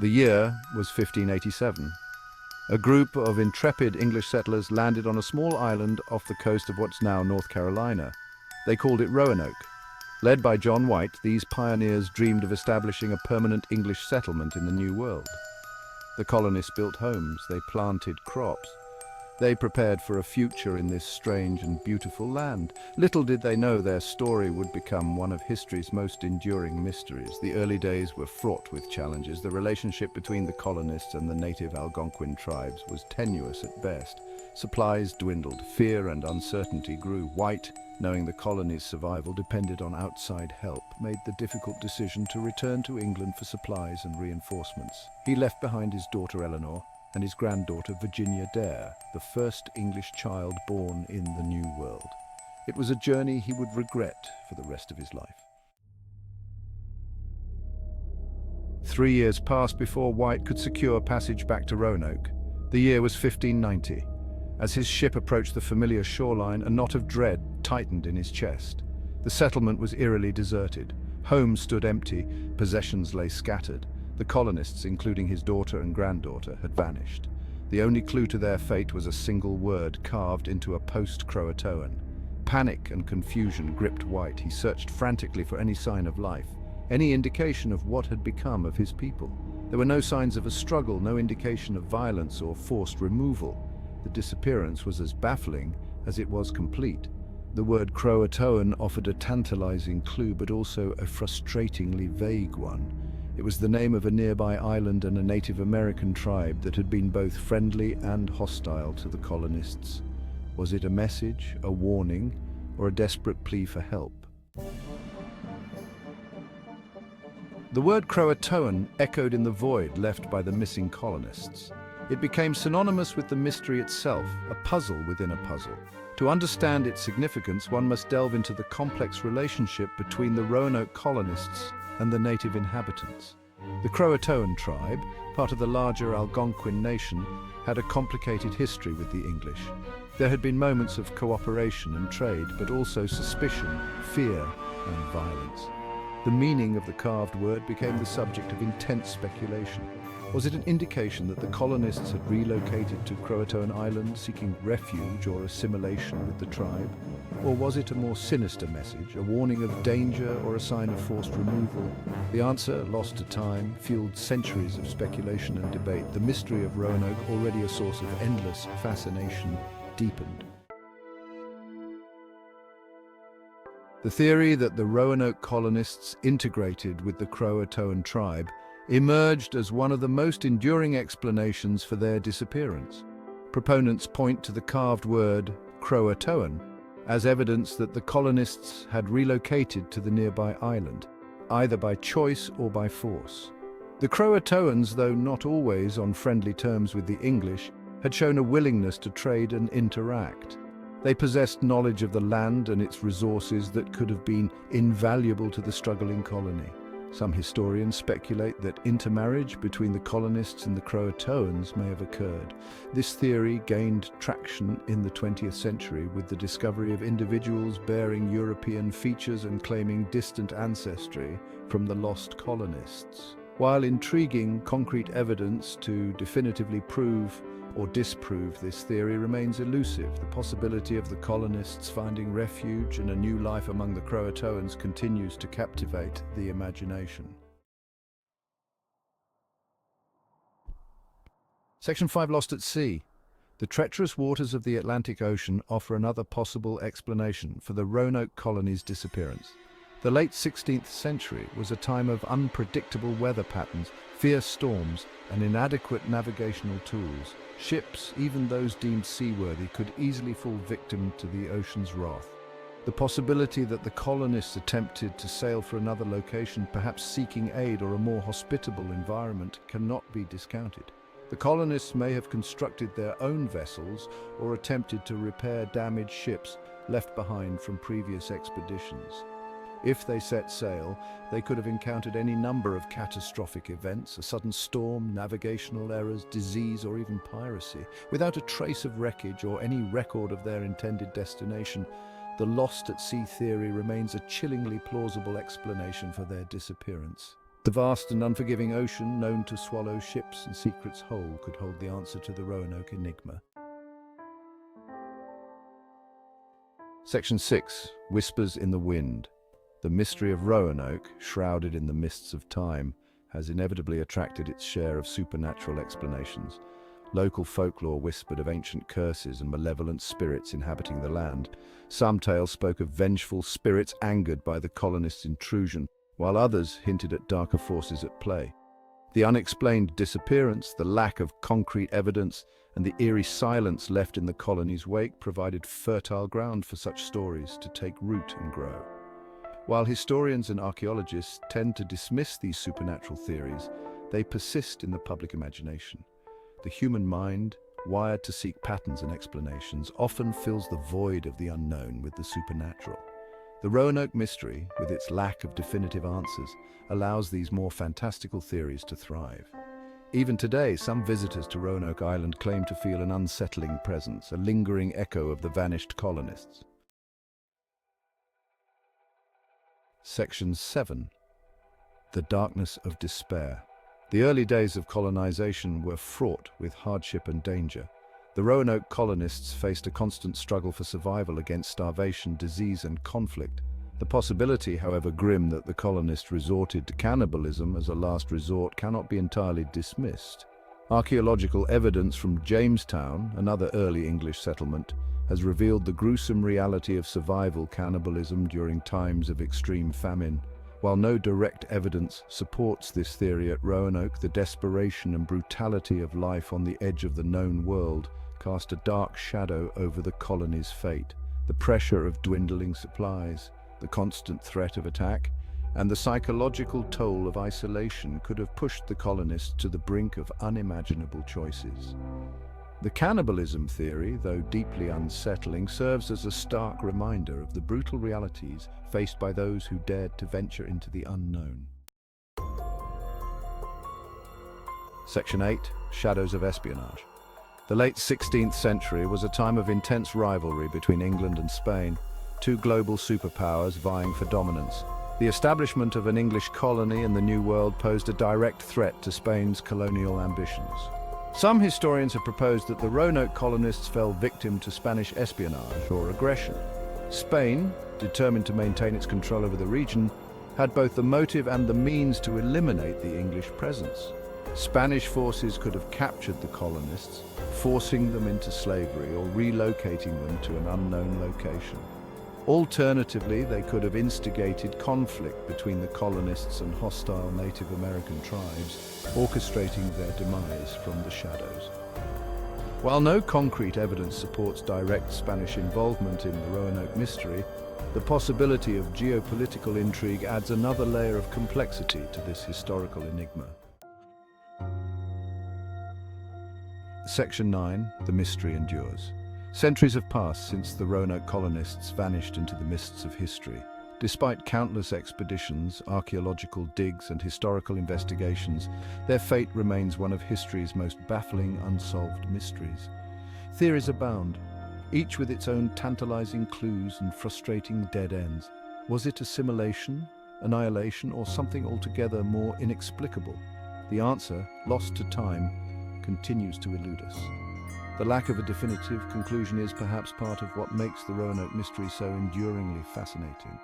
The year was 1587. A group of intrepid English settlers landed on a small island off the coast of what's now North Carolina. They called it Roanoke. Led by John White, these pioneers dreamed of establishing a permanent English settlement in the New World. The colonists built homes, they planted crops. They prepared for a future in this strange and beautiful land. Little did they know their story would become one of history's most enduring mysteries. The early days were fraught with challenges. The relationship between the colonists and the native Algonquin tribes was tenuous at best. Supplies dwindled, fear and uncertainty grew. White, knowing the colony's survival depended on outside help, made the difficult decision to return to England for supplies and reinforcements. He left behind his daughter Eleanor and his granddaughter Virginia Dare, the first English child born in the New World. It was a journey he would regret for the rest of his life. 3 years passed before White could secure passage back to Roanoke. The year was 1590. As his ship approached the familiar shoreline, a knot of dread tightened in his chest. The settlement was eerily deserted. Homes stood empty, possessions lay scattered. The colonists, including his daughter and granddaughter, had vanished. The only clue to their fate was a single word carved into a post-CROATOAN. Panic and confusion gripped White. He searched frantically for any sign of life, any indication of what had become of his people. There were no signs of a struggle, no indication of violence or forced removal. The disappearance was as baffling as it was complete. The word CROATOAN offered a tantalizing clue, but also a frustratingly vague one. It was the name of a nearby island and a Native American tribe that had been both friendly and hostile to the colonists. Was it a message, a warning, or a desperate plea for help? The word CROATOAN echoed in the void left by the missing colonists. It became synonymous with the mystery itself, a puzzle within a puzzle. To understand its significance, one must delve into the complex relationship between the Roanoke colonists and the native inhabitants. The CROATOAN tribe, part of the larger Algonquin nation, had a complicated history with the English. There had been moments of cooperation and trade, but also suspicion, fear, and violence. The meaning of the carved word became the subject of intense speculation. Was it an indication that the colonists had relocated to CROATOAN Island seeking refuge or assimilation with the tribe? Or was it a more sinister message, a warning of danger or a sign of forced removal? The answer, lost to time, fueled centuries of speculation and debate. The mystery of Roanoke, already a source of endless fascination, deepened. The theory that the Roanoke colonists integrated with the CROATOAN tribe emerged as one of the most enduring explanations for their disappearance. Proponents point to the carved word CROATOAN as evidence that the colonists had relocated to the nearby island, either by choice or by force. The CROATOANs, though not always on friendly terms with the English, had shown a willingness to trade and interact. They possessed knowledge of the land and its resources that could have been invaluable to the struggling colony. Some historians speculate that intermarriage between the colonists and the CROATOANs may have occurred. This theory gained traction in the 20th century with the discovery of individuals bearing European features and claiming distant ancestry from the lost colonists. While intriguing, concrete evidence to definitively prove or disprove this theory remains elusive. The possibility of the colonists finding refuge and a new life among the CROATOANs continues to captivate the imagination. Section 5, Lost at Sea. The treacherous waters of the Atlantic Ocean offer another possible explanation for the Roanoke colony's disappearance. The late 16th century was a time of unpredictable weather patterns, fierce storms, and inadequate navigational tools. Ships, even those deemed seaworthy, could easily fall victim to the ocean's wrath. The possibility that the colonists attempted to sail for another location, perhaps seeking aid or a more hospitable environment, cannot be discounted. The colonists may have constructed their own vessels or attempted to repair damaged ships left behind from previous expeditions. If they set sail, they could have encountered any number of catastrophic events, a sudden storm, navigational errors, disease, or even piracy. Without a trace of wreckage or any record of their intended destination, the lost at sea theory remains a chillingly plausible explanation for their disappearance. The vast and unforgiving ocean, known to swallow ships and secrets whole, could hold the answer to the Roanoke enigma. Section 6. Whispers in the Wind. The mystery of Roanoke, shrouded in the mists of time, has inevitably attracted its share of supernatural explanations. Local folklore whispered of ancient curses and malevolent spirits inhabiting the land. Some tales spoke of vengeful spirits angered by the colonists' intrusion, while others hinted at darker forces at play. The unexplained disappearance, the lack of concrete evidence, and the eerie silence left in the colony's wake provided fertile ground for such stories to take root and grow. While historians and archaeologists tend to dismiss these supernatural theories, they persist in the public imagination. The human mind, wired to seek patterns and explanations, often fills the void of the unknown with the supernatural. The Roanoke mystery, with its lack of definitive answers, allows these more fantastical theories to thrive. Even today, some visitors to Roanoke Island claim to feel an unsettling presence, a lingering echo of the vanished colonists. Section 7. The Darkness of Despair. The early days of colonization were fraught with hardship and danger. The Roanoke colonists faced a constant struggle for survival against starvation, disease, and conflict. The possibility, however grim, that the colonists resorted to cannibalism as a last resort cannot be entirely dismissed. Archaeological evidence from Jamestown, another early English settlement, has revealed the gruesome reality of survival cannibalism during times of extreme famine. While no direct evidence supports this theory at Roanoke, the desperation and brutality of life on the edge of the known world cast a dark shadow over the colony's fate. The pressure of dwindling supplies, the constant threat of attack, and the psychological toll of isolation could have pushed the colonists to the brink of unimaginable choices. The cannibalism theory, though deeply unsettling, serves as a stark reminder of the brutal realities faced by those who dared to venture into the unknown. Section 8. Shadows of Espionage. The late 16th century was a time of intense rivalry between England and Spain, two global superpowers vying for dominance. The establishment of an English colony in the New World posed a direct threat to Spain's colonial ambitions. Some historians have proposed that the Roanoke colonists fell victim to Spanish espionage or aggression. Spain, determined to maintain its control over the region, had both the motive and the means to eliminate the English presence. Spanish forces could have captured the colonists, forcing them into slavery or relocating them to an unknown location. Alternatively, they could have instigated conflict between the colonists and hostile Native American tribes, orchestrating their demise from the shadows. While no concrete evidence supports direct Spanish involvement in the Roanoke mystery, the possibility of geopolitical intrigue adds another layer of complexity to this historical enigma. Section 9. The mystery endures. Centuries have passed since the Roanoke colonists vanished into the mists of history. Despite countless expeditions, archaeological digs, and historical investigations, their fate remains one of history's most baffling unsolved mysteries. Theories abound, each with its own tantalizing clues and frustrating dead ends. Was it assimilation, annihilation, or something altogether more inexplicable? The answer, lost to time, continues to elude us. The lack of a definitive conclusion is perhaps part of what makes the Roanoke mystery so enduringly fascinating.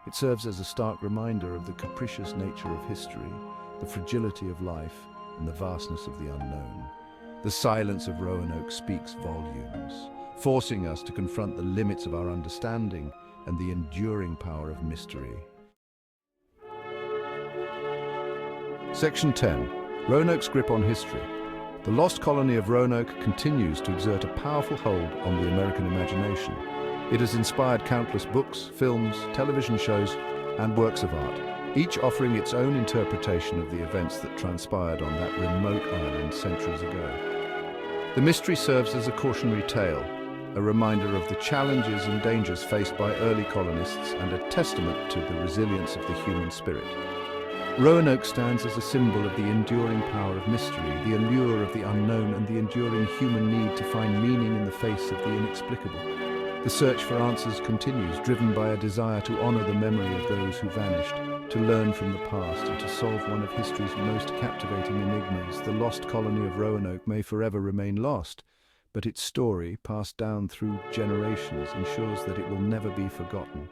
It serves as a stark reminder of the capricious nature of history, the fragility of life, and the vastness of the unknown. The silence of Roanoke speaks volumes, forcing us to confront the limits of our understanding and the enduring power of mystery. Section 10. Roanoke's grip on history. The lost colony of Roanoke continues to exert a powerful hold on the American imagination. It has inspired countless books, films, television shows, and works of art, each offering its own interpretation of the events that transpired on that remote island centuries ago. The mystery serves as a cautionary tale, a reminder of the challenges and dangers faced by early colonists and a testament to the resilience of the human spirit. Roanoke stands as a symbol of the enduring power of mystery, the allure of the unknown, and the enduring human need to find meaning in the face of the inexplicable. The search for answers continues, driven by a desire to honor the memory of those who vanished. To learn from the past and to solve one of history's most captivating enigmas, the lost colony of Roanoke may forever remain lost, but its story, passed down through generations, ensures that it will never be forgotten.